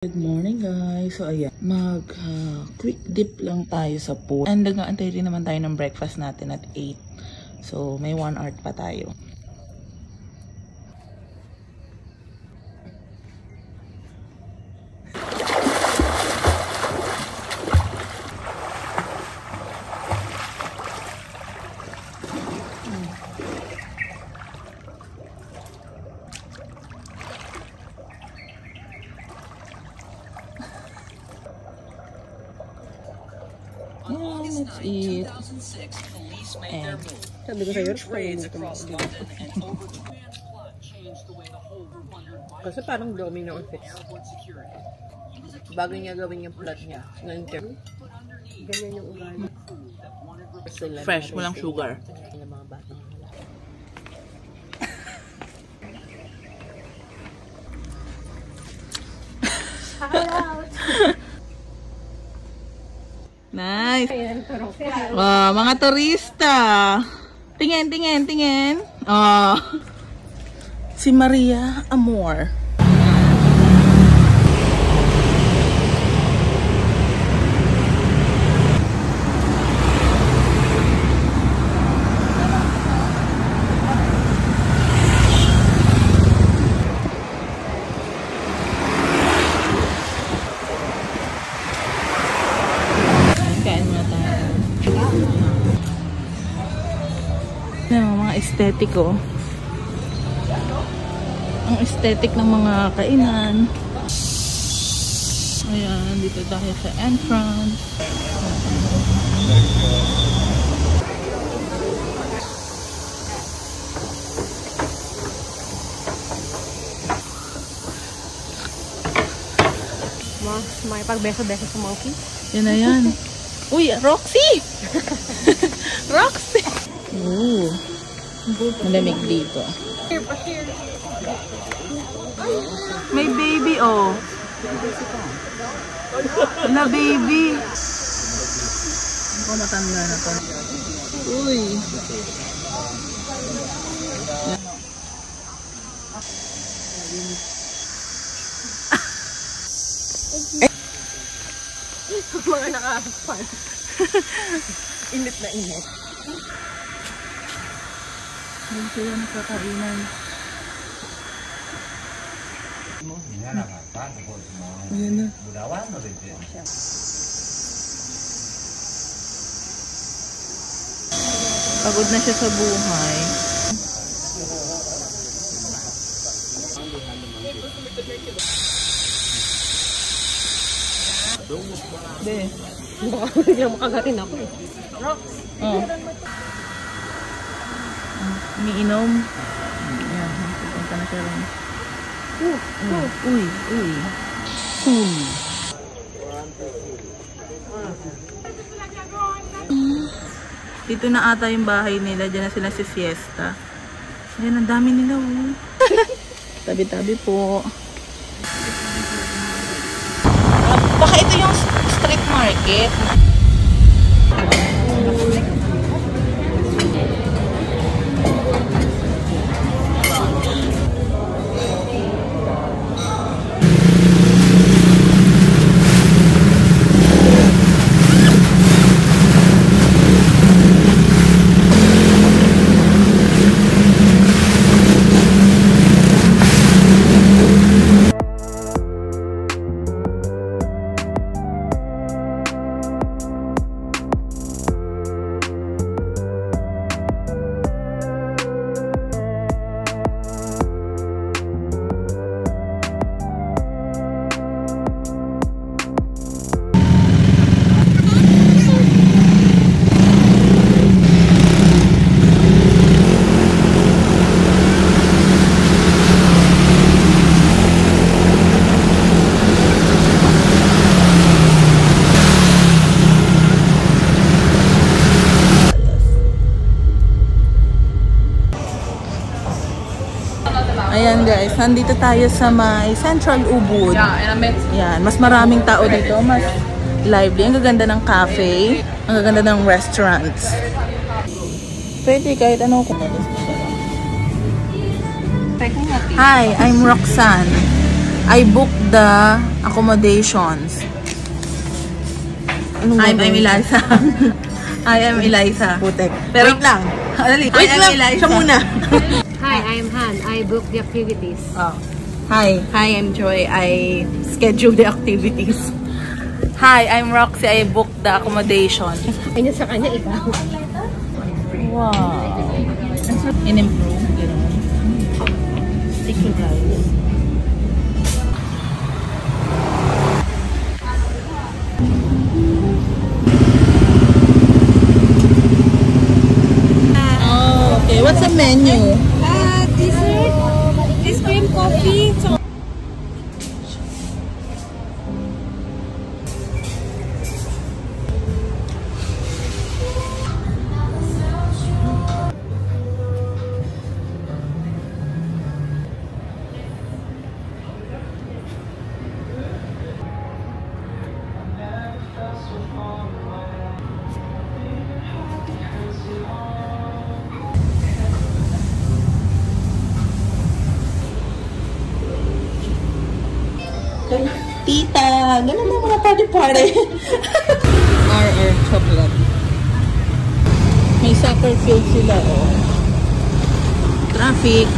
Good morning guys. So ayan, quick dip lang tayo sa pool. And nag-aantay rin naman tayo ng breakfast natin at 8. So may 1 hour pa tayo. Let's eat. And sabi ko sa'yo, kasi parang domino effect. Bago niya gawin yung plot niya. Ganyan yung ugali. fresh, walang sugar. Nice. Wow, mga turista. Tingin, tingin, tingin. Oh. Si Maria Amor. Mga aesthetic oh. Ang aesthetic ng mga kainan. Ayan, dito tayo sa entrance. May pagbeso-beso sa monkey. Yan na yan. Uy, Roxy! Roxy! Ooh. Malamig dito. May baby oh. Na baby. Ako matanda na to. Uy. Mga nakakapan. Init na init. Doon sila nakakainan. Ayan na. Pagod na siya sa buhay. Be. Hindi na makagatin ako eh. Oh. Umiinom. Ayan, pupunta na siya rin. Uy, uy. Dito na ata yung bahay nila. Diyan na sila si siesta. Ayan, ang dami nila. Oh. Tabi-tabi po. Baka ito yung street market. Ayan guys, nandito tayo sa may Central Ubud. Yan, mas maraming tao dito, mas lively. Ang gaganda ng cafe, ang gaganda ng restaurants. Pwede kahit ano ko. Hi, I'm Roxanne. I booked the accommodations. I'm Eliza. I am Eliza. Putek. Pero, Wait lang. Wait Wait lang. Eliza. Siya muna. Hi, I'm Han. I book the activities. Oh. Hi. Hi, I'm Joy. I schedule the activities. Hi, I'm Roxy. I booked the accommodation. Kanya sa kanya, ikaw. Wow. In-improve. Sticky rice. Oh, okay. What's the menu? Dessert, ice cream, coffee. Tita, ganun na mga party-party. RR chocolate. May soccer field sila, oh. Traffic.